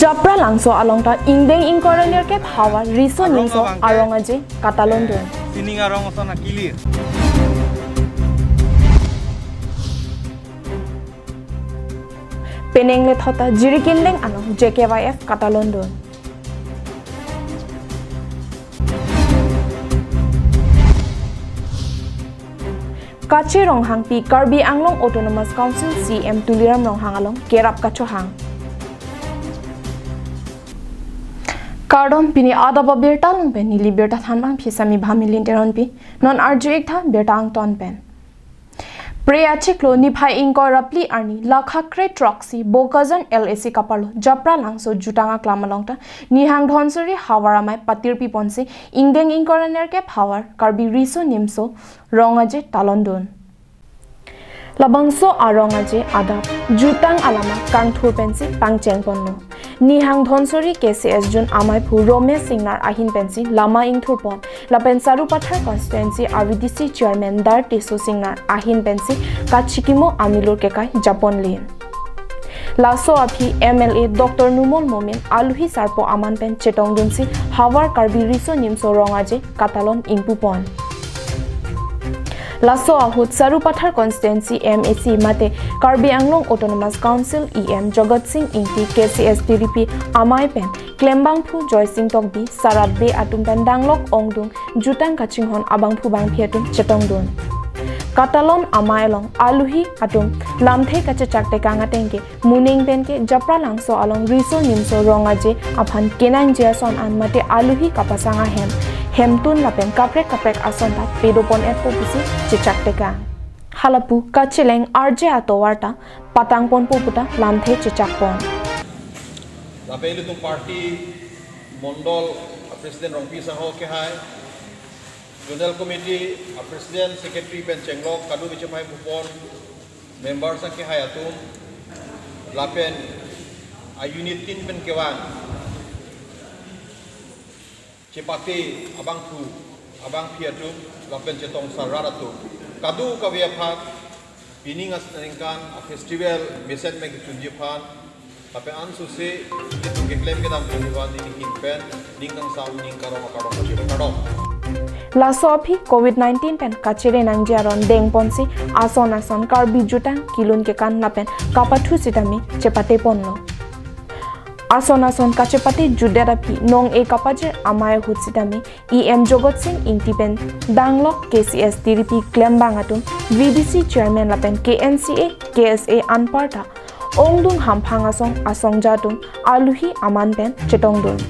Japra langso alongta ingdeng ingkoranir ke hawa riso nimso arongaje Catalondo. Sining arong oso na kilir. Penengle thota jirikindeng anong JKYF Catalondo. Kachi ronghang pi Karbi Anglong Autonomous Council CM Tuliram ronghang along kerap kachohang. Kardom pini Adap Abirta long pen ni Liberta thanbang phisami bhamilin teron pi non arju ek tha berta ang ton pen. Preyachiklo ni phai ingko rapli arni lakhakre troxy bokazan LAC kaparlo japra langso jutanga klamalongta ni hang dhonsori hawaramai patirpi ponse ingdeng ingkoraner ke power Karbi riso nimso rongaje talondon. Labangso arongaje adap jutang alama kangthur pensi pangcheng ponno. Ni hang dhonsori KCS jun amai phu Rome Singnar ahin pensi lama ingthur pon la pensaru pathar constituency RVDC chairman Dar Tiso Singnar ahin pensi kachikimo amilur kekai Japon lin. Laso aphi MLA Dr. Numol Momin aluhi sarpo aman pen chetong dunsi hawar Karbi riso nimso rongaje Catalon ingpu pon. Laso ahut Sarupathar constituency MAC mate Karbi Anglong Autonomous Council EM Jagat Singh Inti KCS TDP amai pen Klembangphu Joy Singh Tokbi Sarat Be atum pen danglok ongdung jutang kachinghon abangphu bang phiatum chetong dun. Catalon amai long aluhi atum lamthei kache chakte kanga tengke muning penke japra langso along riso nimso rongaje aphan kenang jason an mate aluhi kapasanga hemtun lapen kaprek asonta pedopon epopisi chichakteka halapu kachileng RJ atowarta patangpon puputa lamthe chichakpon lapelu tu party mondol president rongpi saho ke hai general committee president secretary pen chenglok kadu bichpai pupon members ke hai atum lapen a unit 3 pen kewan Cepati abang piatu lapen cetong sararatu kadu kawiapat piningas naringkan festival meset meg tunjipan tapi ansusi itu geklem ke dam tunjipan ini hinpen ningkang saung ningkarong karong Lasopi COVID-19 pen kachere nangjaron deng ponsi ason Karbi jutang kilun ke kan lapen kapathu sitami cepate ponlo Ason kachepati juderapi nong e kapaje amaya hutsitami EM Jagat Singh Intipen danglok KCS TDP Klembangatum VDC chairman lapen KNCA KSA anparta ongdung hamphangasong asongjatum aluhi aman pen chetongdun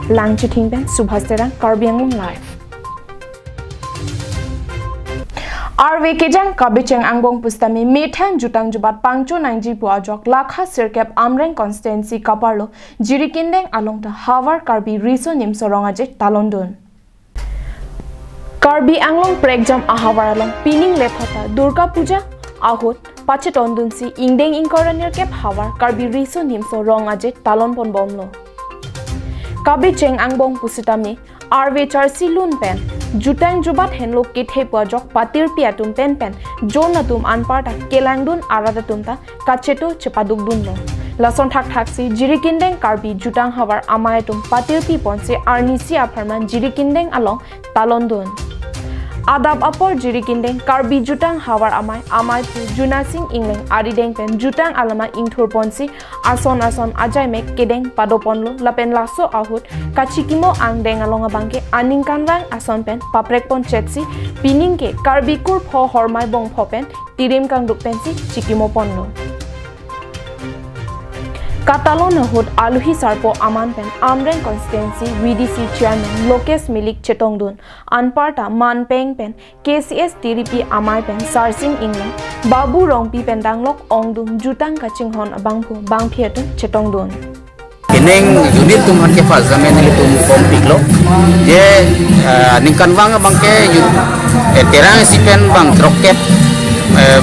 langchiting pen subhasterang Karbi Anglong live RV kejang kabecheng angbong pustami methan jutang jubat pangcho nangji puajok lakha sirkep amreng constituency kaparlo jirikindeng alongta hawar Karbi riso nimso rongaje talondon Karbi Anglong pregjam ahawar along pining lephata Durga Puja ahut pachetondunsi ingdeng ingkoranir kep hawar Karbi riso nimso rongaje talon pon bomlo kabecheng angbong pustami RV charsi lun pen jutang jubat henlok kithe pajok patir piatum pen jonatum anparta kelangdun aradatumta kacheto chepaduk dunno lason thak jirikindeng Karbi jutang hawar amayatum patir pi ponse arnisi apharman jirikindeng along talondun Adap apor jirikindeng Karbi jutang hawar amai pu junasing ingleng arideng pen jutang alama ingthur ponsi ason ajai mek kedeng padoponlo lapen laso ahut kachikimo angdeng along abangke aningkanrang ason pen paprek pon chetsi piningke Karbi kur pho hormai bong phopen tirim kang duk pensi chikimo ponlo Catalon ahut aluhi sarpo aman pen amreng constituency VDC chairman Lokesh Milik chetongdun anparta manpeng pen KCS TDP amai pen sarsing inglang babu rongpi pen danglok ongdung jutang kachinghon abangphu bangphiatun chetongdun Ineng unit tum hanke fazamen ile tum kompiklo je ningkan wang bangke terang sipen bang troket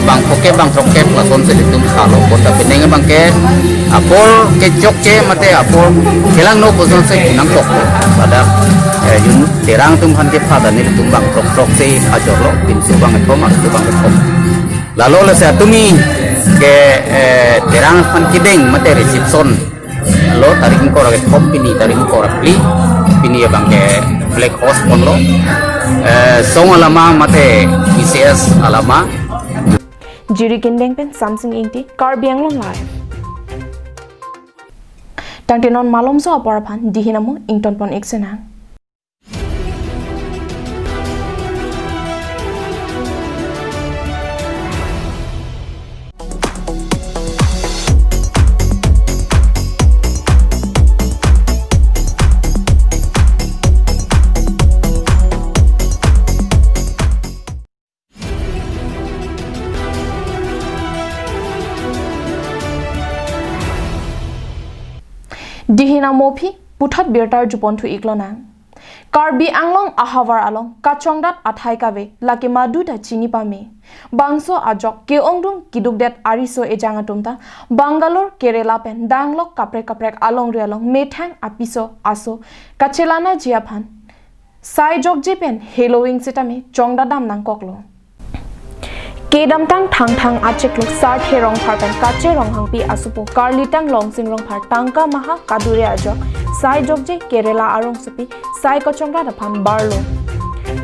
bang troket lason selitum khalo kota peneng bangke apol ke jokche mate apol kelang no pozon se nang tok pada yun terang tum hanke fadan ile tum bang trok se ajorlo pinsu bang thom ar tu bang thom lalu lesa tumi ke terang pan kideng mate reception lo tarik ko ra company tarik ko ra pini ya bangke black horse ponlo song alama mate PCS alama jiri kindeng pen Samsung ingti Karbi Anglong live tangtenon malom so apar phan dihinamo ington pon eksena Dihina mopi putat birtar jupontu iklona Karbi Anglong ahavar along kachongdat athai kawe laki madu da chini pame bangso ajok ke ongdung kidukdet ariso ejangatumta Bangalore Kerala pen danglok kaprek along realong methang apiso aso kachelana jiaphan sai jok jepen halloween sitame chongda dam nang koklo Kedam tang thang achekluk sar therong pharpan kache rong hangpi asupo karlitang longsing rong phar tangka maha kadure ajok sai jokje Kerala arong supi sai kochongra da pham barlo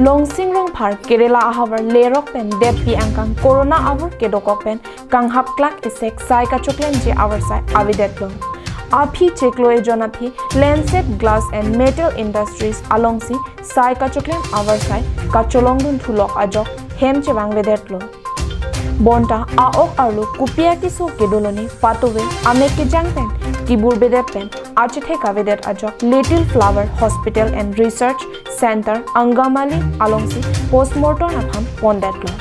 longsing rong phar Kerala ahavar lerok pen depi angkang corona avur kedokok pen kang hap klak isek sai ka choklen je avar sai avidetlo Api cheklo e jonapi Lancet Glass and Metal Industries alongsi sai ka choklen avar sai ka cholongdun thulok ajok hem che bangvedetlo Bonta aok arlo kupia kiso kedoloni patowe ameke jangpen tibur bedet pen achithe kavedet ajok Little Flower Hospital and Research Center Angamali alongsi postmortem apham pondetlo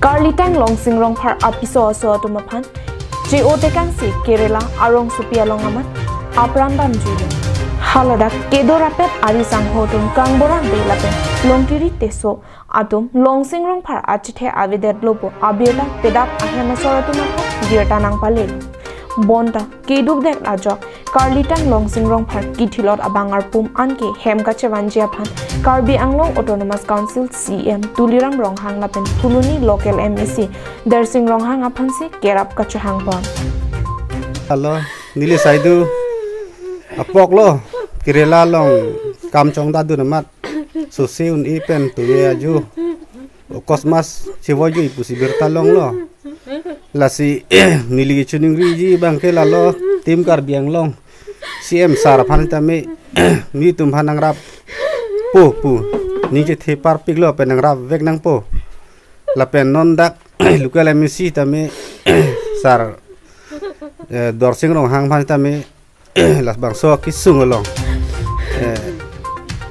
Karlitang longsing rong phar apiso aso atumaphan JO tekangsi Kerala arong supia longamat aprandam jilo haladak kedorapet arisang hotum kangbora belapen longtiri teso atum longsing rong phar achithe avidet lopo abirta pedap ahemasoratuma dirta nang palel bonta keduk dek ajok Karlitang longsing rong phar kithilot abangar pum anke hemkache wanjia phan Karbi Anglong Autonomous Council CM Tuliram Ronghang lapen Fuluni Local MEC Dersing Ronghang aphansi kerap kache hangpon Hello nili saidu apok lo Kerala long kamchong da du namat susiun ipen tuye aju kosmas siwoju ipusi bertalong lo lasi nili chuning riji bangke lalo tim Karbi Anglong CM saraphan tame mi tum phanang rap pu ni je the par piglo penang rap vek nang po la pen non dak local MEC tame sar dorsing rong hang phan tame las bangso kisung long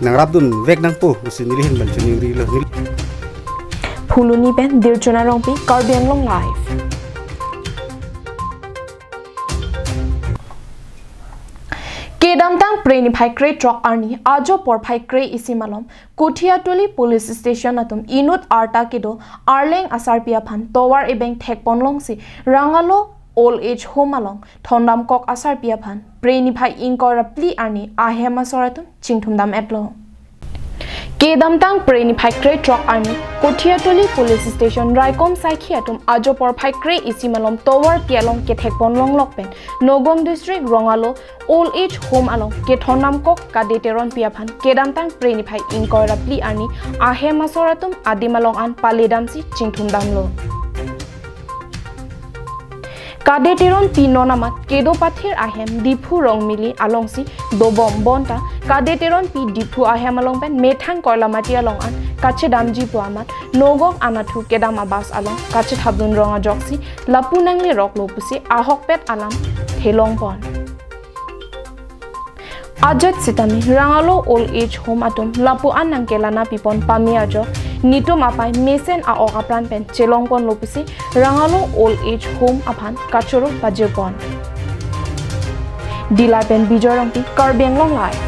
nang rap dun vek nang po usinilihin ban chuning ri lo Fuluni pen dirchona rongpi Karbi Anglong live Kedamtang preni phai kre truck arni ajo por phai kre isimalom Kuthiatuli police station atum inut arta kido arleng asarpia phan towar ebeng thekponlong si rangalo old age home along thondam kok asarpia phan preni phai inkora pli arni ahema soratum chingthumdam etlo Kedamtang preni phai kre truck arni Kuthiatuli police station raikom saikhiatum ajo por phai kre isimalom towar pialong ke thekponlong lokpen Nogom district rongalo old age home along ke thonam kok kadeteron piaphan Kedamtang preni phai inkora pli arni ahema soratum adimalong an paledamsi chingthumdam lo Kadeteron pinonamat kedo pathir ahem dipu rong mili alongsi dobom bonta kadeteron pi dipu ahem along pen methang koila mati along an kache damji puamat nogok anathu kedam abas along kache thabdun ronga joksi lapunangli rok lopusi ahok pet alam thelong pon Ajat sitami rangalo old age home atum lapu anang kelana pipon pamiajo nitum apai mesen a okapran pen chelongpon lopusi rangalo old age home aphan kachoro bajepon dila pen bijorongpi Karbi Anglong live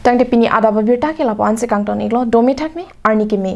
tangte pini Adap Abirta ke lapo anse kangton iglo domi thakme arni ke me